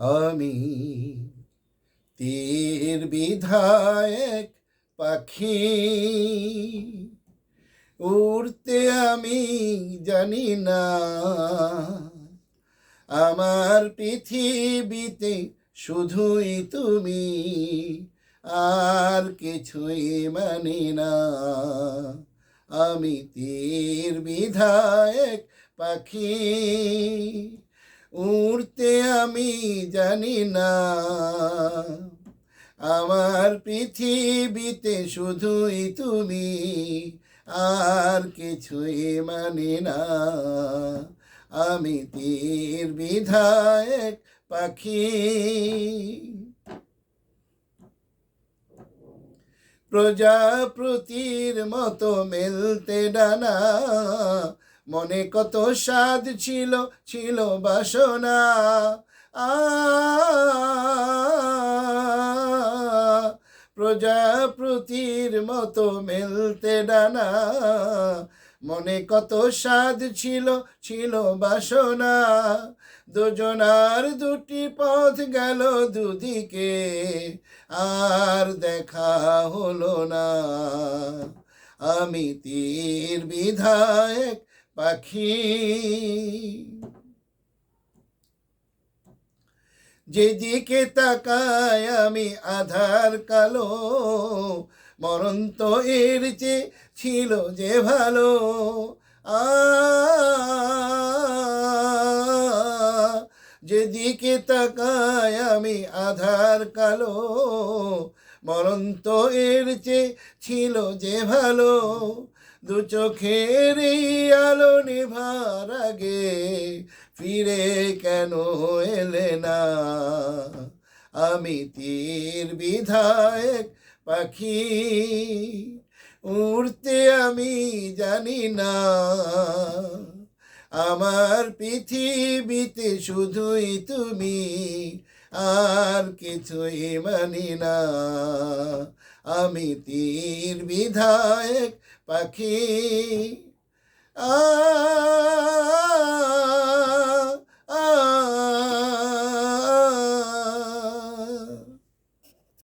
আমি তীর বিধায়ক পাখি, উড়তে আমি জানি না। আমার পৃথিবীতে শুধুই তুমি, আর কিছুই মানি না। আমি তীর বিধায়ক পাখি, উড়তে আমি জানি না। আমার পৃথিবীতে শুধুই তুমি, আর কিছুই মানি না। আমি তীর বিধায়ক পাখি। প্রজাপতির মতো মেলতে ডানা, মনে কত স্বাদ ছিল, ছিল বাসনা। প্রজাপতির মতো মেলতে ডানা, মনে কত স্বাদ ছিল, ছিল বাসনা। দুজনার দুটি পথ গেল দুদিকে, আর দেখা হলো না। আমি তীর বিধায়ক পাখি, যেদিকে তাকায় আমি আধার কালো। মরণ তো এর চেয়ে ছিল যে ভালো। যেদিকে তাকায় আমি আধার কালো। মরণ তো এর চেয়ে ছিল যে ভালো। দু চোখের এই আলো নিভার আগে ফিরে কেন এলে না। আমি তীর বিধায়ক পাখি, উড়তে আমি জানি না। আমার পৃথিবীতে শুধুই তুমি, আর কিছুই মানি না। আমি তীর বিধায়ক পাখি।